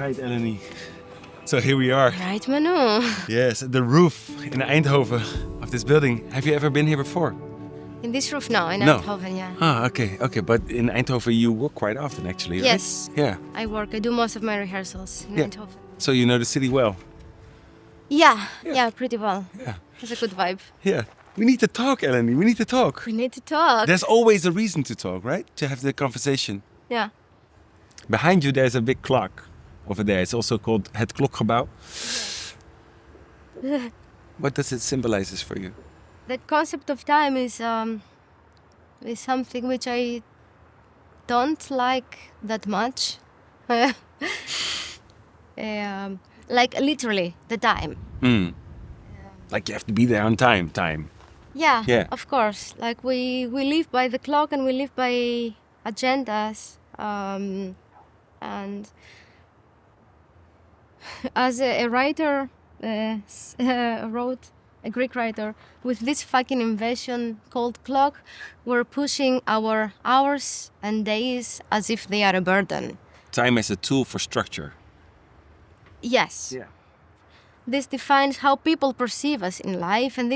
Right, Eleni. So here we are. Right, Manu. Yes, the roof in Eindhoven of this building. Have you ever been here before? In this roof? No, in No. Eindhoven, yeah. Ah, okay. But in Eindhoven you work quite often, actually, right? Yes. Yeah. I do most of my rehearsals in Eindhoven. So you know the city well? Yeah, pretty well. Yeah. It's a good vibe. Yeah. We need to talk, Eleni. We need to talk. We need to talk. There's always a reason to talk, right? To have the conversation. Yeah. Behind you there's a big clock over there. It's also called Het Klokgebouw. What does it symbolize for you? The concept of time is something which I don't like that much. Like literally the time. Like you have to be there on time. Yeah, of course. Like we live by the clock and we live by agendas. And as a writer wrote, a Greek writer, with this fucking invention called clock, we're pushing our hours and days as if they are a burden. Time as a tool for structure. Yes. Yeah. This defines how people perceive us in life, and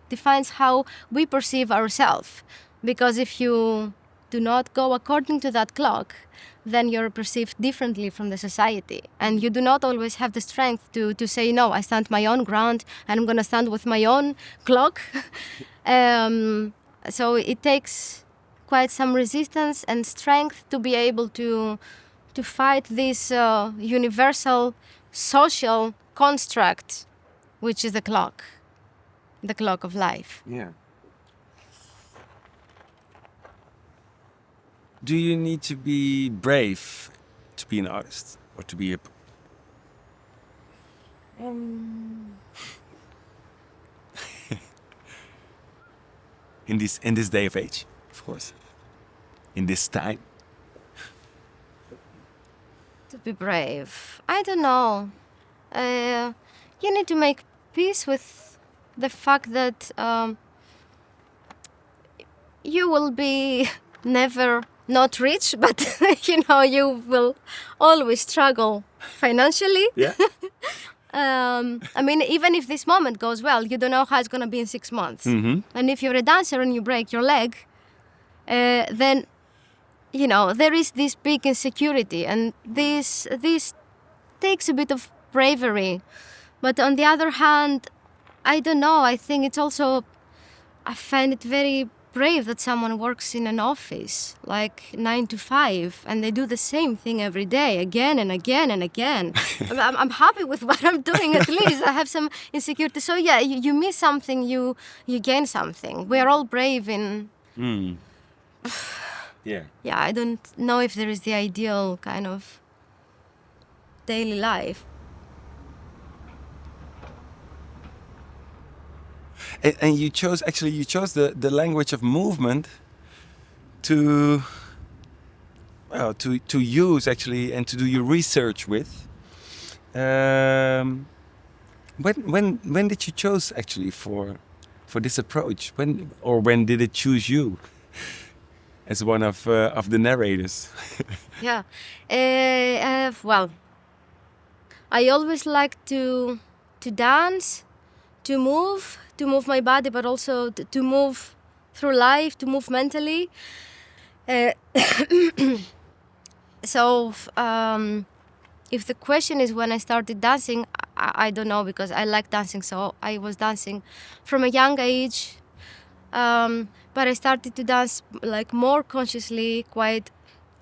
defines how we perceive ourselves. Because if you do not go according to that clock, then you're perceived differently from the society. And you do not always have the strength to say, no, I stand my own ground and I'm going to stand with my own clock. So it takes quite some resistance and strength to be able to fight this universal social construct, which is the clock of life. Yeah. Do you need to be brave to be an artist or to be a... in this day of age, of course. In this time. To be brave, I don't know. You need to make peace with the fact that you will be never not rich, but you will always struggle financially. Yeah. I mean, even if this moment goes well, you don't know how it's going to be in 6 months. Mm-hmm. And if you're a dancer and you break your leg, then there is this big insecurity, and this takes a bit of bravery. But on the other hand, I don't know, I think it's also, I find it very brave that someone works in an office like 9 to 5 and they do the same thing every day, again and again and again. I'm happy with what I'm doing, at least. I have some insecurity. So yeah, you miss something, you gain something. We are all brave in... Yeah. Yeah, I don't know if there is the ideal kind of daily life. And you chose the language of movement to use actually and to do your research with. When did you choose actually for this approach? When did it choose you as one of the narrators? Yeah, well, I always liked to dance, to move my body, but also to move through life, to move mentally. So if the question is when I started dancing, I don't know, because I like dancing, so I was dancing from a young age. But I started to dance like more consciously quite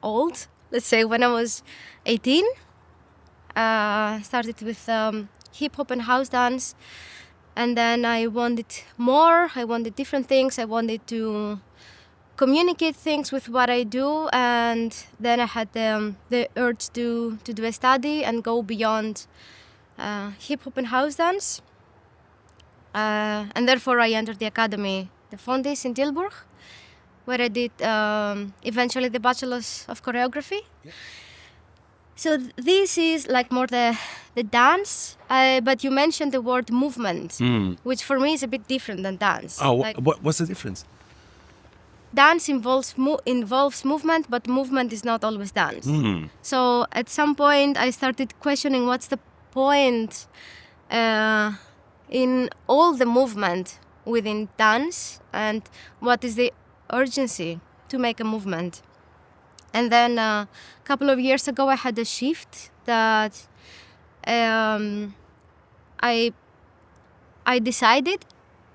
old, let's say when I was 18. Started with hip hop and house dance. And then I wanted more, I wanted different things, I wanted to communicate things with what I do, and then I had the urge to do a study and go beyond hip hop and house dance. And therefore I entered the academy, the Fondis in Tilburg, where I did eventually the Bachelor's of Choreography. Yeah. So this is like more the dance, but you mentioned the word movement, which for me is a bit different than dance. Oh, what's the difference? dance involves movement, but movement is not always dance. So at some point I started questioning what's the point in all the movement within dance, and what is the urgency to make a movement. And then a couple of years ago I had a shift that I decided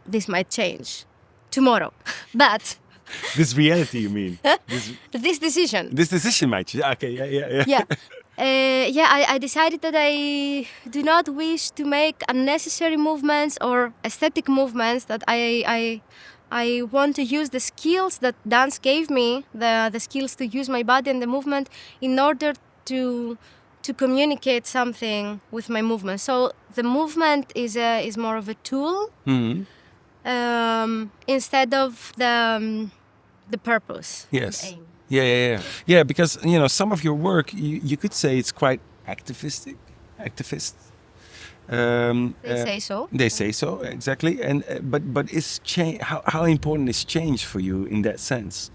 this might change tomorrow, but This reality, you mean? this decision. This decision might change. Okay, yeah. I decided that I do not wish to make unnecessary movements or aesthetic movements, that I want to use the skills that dance gave me, the skills to use my body and the movement in order to communicate something with my movement. So the movement is more of a tool instead of the purpose. Yes. The aim. Yeah, because some of your work, you could say it's quite activist. They say so. They say so, exactly. And but is change, how important is change for you in that sense?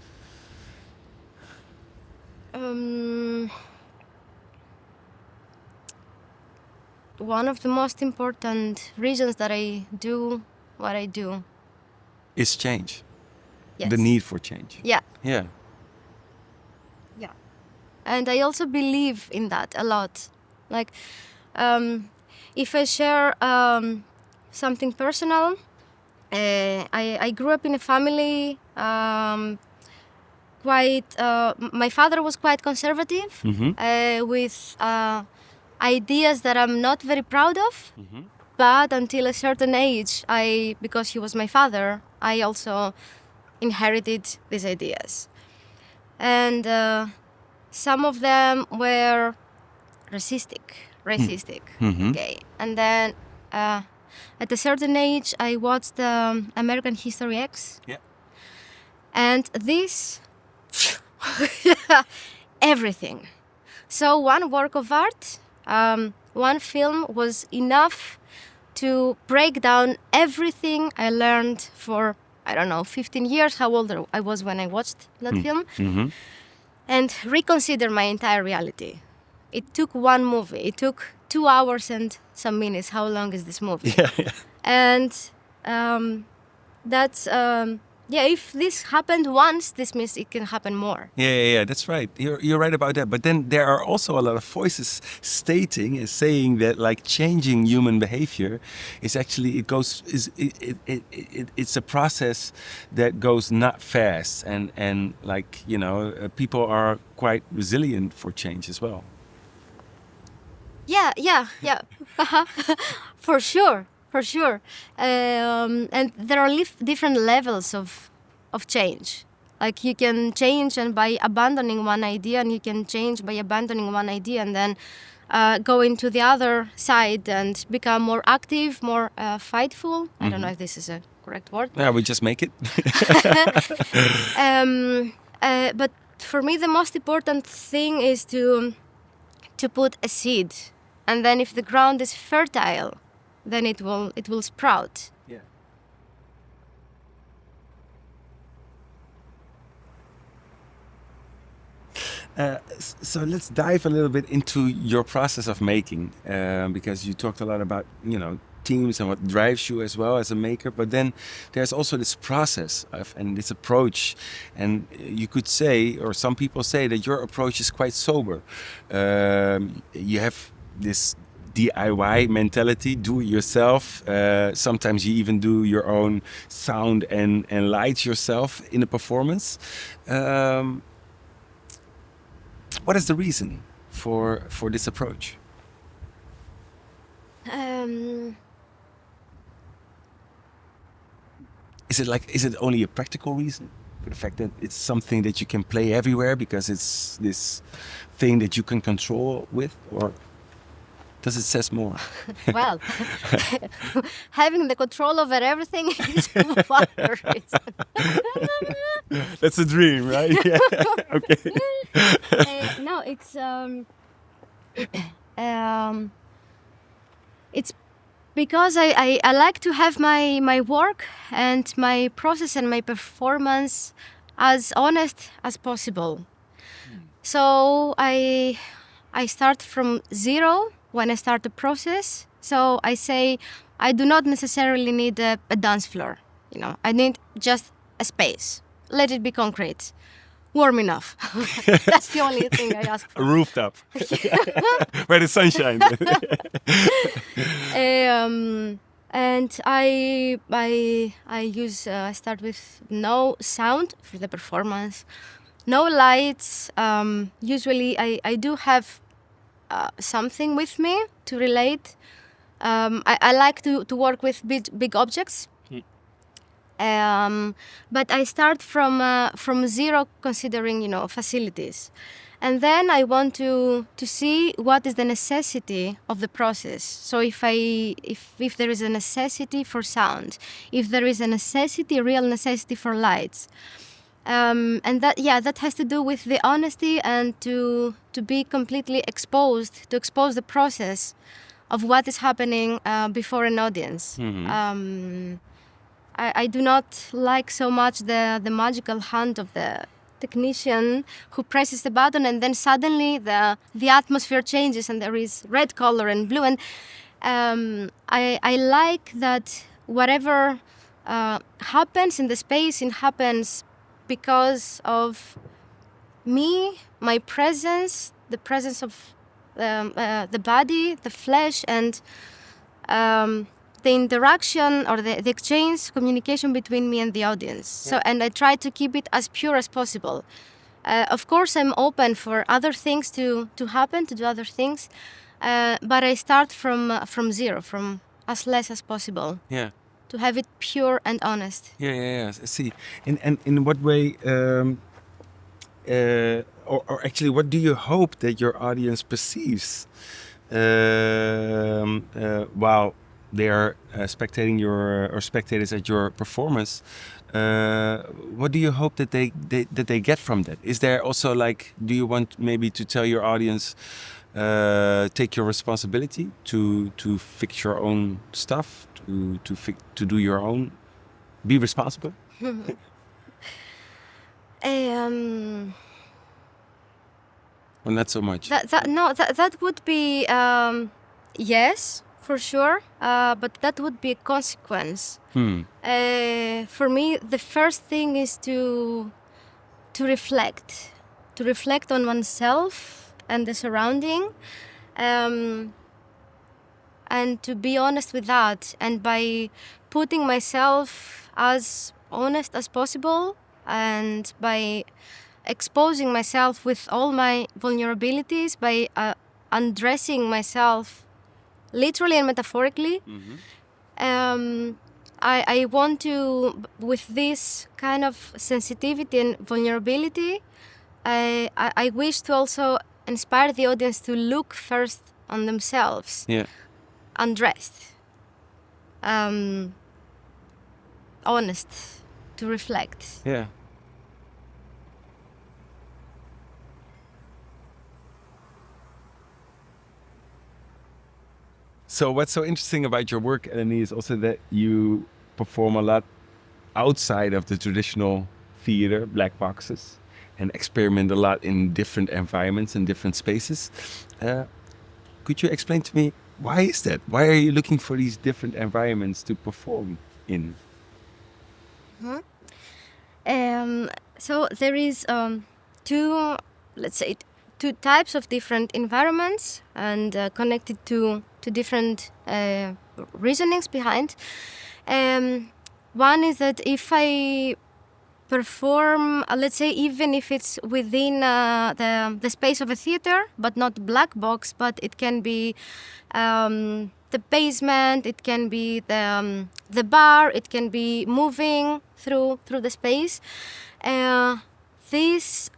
One of the most important reasons that I do what I do. Is change. Yes. The need for change. Yeah. Yeah. Yeah. And I also believe in that a lot. Like, if I share something personal, I grew up in a family my father was quite conservative, with ideas that I'm not very proud of. But until a certain age, because he was my father, I also inherited these ideas. And some of them were racistic. Okay. And then at a certain age, I watched American History X. Yeah. And this, everything. So one work of art, one film was enough to break down everything I learned for, 15 years, how old I was when I watched that film, and reconsider my entire reality. It took one movie. It took 2 hours and some minutes. How long is this movie? Yeah. And that's... if this happened once, this means it can happen more. Yeah, that's right. You're right about that. But then there are also a lot of voices stating and saying that like changing human behavior is actually it's a process that goes not fast, and like people are quite resilient for change as well. Yeah. For sure. And there are different levels of change. Like you can change and by abandoning one idea, and you can change by abandoning one idea and then go into the other side and become more active, more fightful. I don't know if this is a correct word. Yeah, we just make it. But for me, the most important thing is to put a seed, and then if the ground is fertile, then it will sprout. Yeah. So let's dive a little bit into your process of making, because you talked a lot about teams and what drives you as well as a maker. But then there's also this process and this approach, and you could say, or some people say, that your approach is quite sober. You have this DIY mentality, do it yourself. Sometimes you even do your own sound and lights yourself in a performance. What is the reason for this approach? Is it only a practical reason for the fact that it's something that you can play everywhere because it's this thing that you can control with, or does it says more? Well, having the control over everything is one reason. That's a dream, right? Yeah. Okay. No, it's because I like to have my work and my process and my performance as honest as possible. So I start from zero when I start the process. So I say I do not necessarily need a dance floor. I need just a space. Let it be concrete, warm enough. That's the only thing I ask for. A rooftop. Where the sun shines. And I start with no sound for the performance, no lights. Usually I do have something with me to relate. I like to work with big objects. But I start from zero, considering facilities, and then I want to see what is the necessity of the process. So if there is a necessity for sound, if there is a real necessity for lights, and that has to do with the honesty and to be completely exposed, to expose the process of what is happening before an audience. I do not like so much the magical hand of the technician who presses the button and then suddenly the atmosphere changes and there is red color and blue. And I like that whatever happens in the space, it happens because of me, my presence, the presence of the body, the flesh, and the interaction or the exchange, communication between me and the audience. Yeah. So, and I try to keep it as pure as possible. Of course, I'm open for other things to happen, to do other things, but I start from zero, from as less as possible. Yeah. To have it pure and honest. Yeah. I see. And in what way, or actually, what do you hope that your audience perceives while they are spectators at your performance? What do you hope that they get from that? Is there also do you want maybe to tell your audience, take your responsibility to fix your own stuff, to do your own, be responsible? Well, not so much. That would be yes, for sure, but that would be a consequence. For me, the first thing is to reflect on oneself and the surrounding, and to be honest with that. And by putting myself as honest as possible, and by exposing myself with all my vulnerabilities, by undressing myself literally and metaphorically. I want to, with this kind of sensitivity and vulnerability, I wish to also inspire the audience to look first on themselves. Yeah. Undressed. Honest. To reflect. Yeah. So what's so interesting about your work, Eleni, is also that you perform a lot outside of the traditional theater, black boxes, and experiment a lot in different environments and different spaces. Could you explain to me, why is that? Why are you looking for these different environments to perform in? So there is two types of different environments, and connected to different reasonings behind. One is that if I perform, let's say, even if it's within the space of a theater, but not black box, but it can be the basement, it can be the bar, it can be moving through the space. This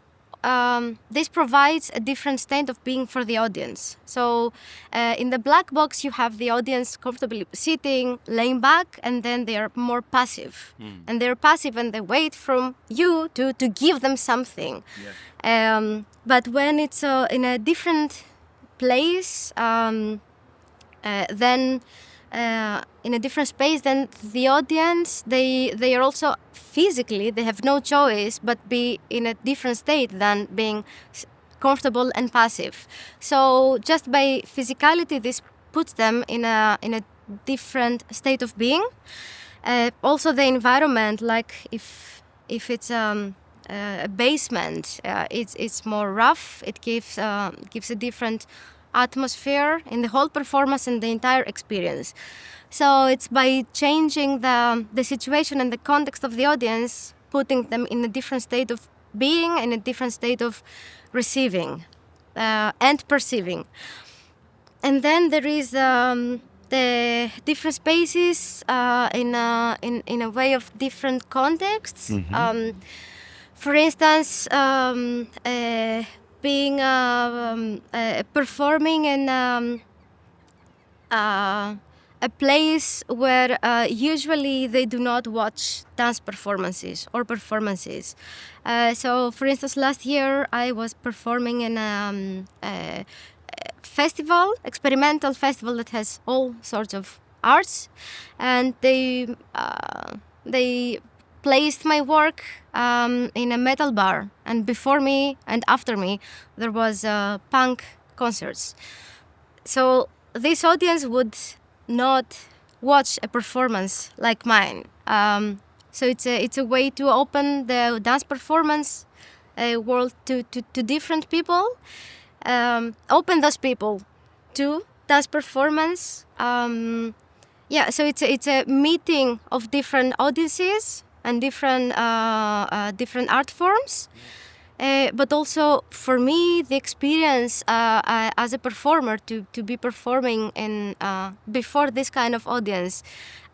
provides a different state of being for the audience. So in the black box, you have the audience comfortably sitting, laying back, and then they are more passive. And they're passive and they wait from you to give them something. Yeah. But when it's in a different place, then in a different space, then the audience, they are also physically, they have no choice but be in a different state than being comfortable and passive. So just by physicality, this puts them in a different state of being. Also the environment, like if it's a basement, it's more rough. It gives a different atmosphere in the whole performance and the entire experience. So it's by changing the situation and the context of the audience, putting them in a different state of being, in a different state of receiving and perceiving. And then there is the different spaces in a way of different contexts. For instance, being performing in a place where usually they do not watch dance performances or performances. So, for instance, last year I was performing in a festival, experimental festival that has all sorts of arts, and they placed my work in a metal bar, and before me and after me there was punk concerts. So this audience would not watch a performance like mine. So it's a way to open the dance performance world to different people. Open those people to dance performance. So it's a meeting of different audiences and different art forms. But also for me, the experience as a performer to be performing in before this kind of audience,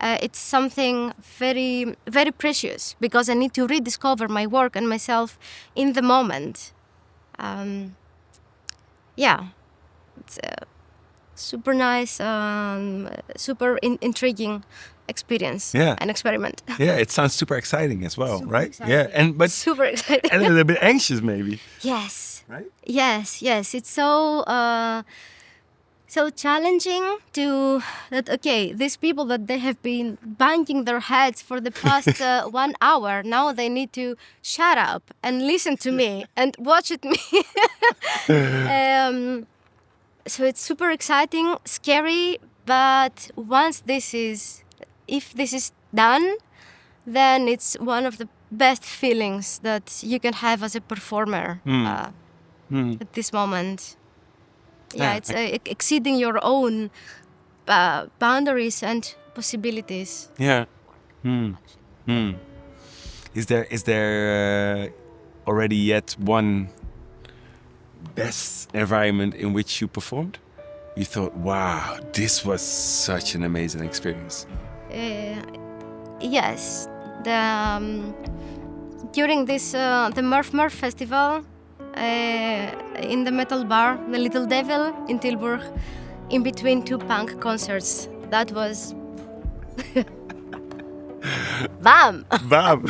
it's something very, very precious, because I need to rediscover my work and myself in the moment. It's a super nice, super intriguing experience and experiment. Yeah, it sounds super exciting as well, Super right? exciting. Yeah, but Super exciting. and a little bit anxious maybe. Yes. Right? Yes. It's so challenging to that. Okay, these people that they have been banging their heads for the past 1 hour, now they need to shut up and listen to me and watch it me. So it's super exciting, scary, but if this is done, then it's one of the best feelings that you can have as a performer at this moment. It's exceeding your own boundaries and possibilities. Yeah. Is there already yet one best environment in which you performed? You thought, wow, this was such an amazing experience. Yes, during this the Murph Festival in the metal bar, the Little Devil in Tilburg, in between two punk concerts. That was bam. Bam.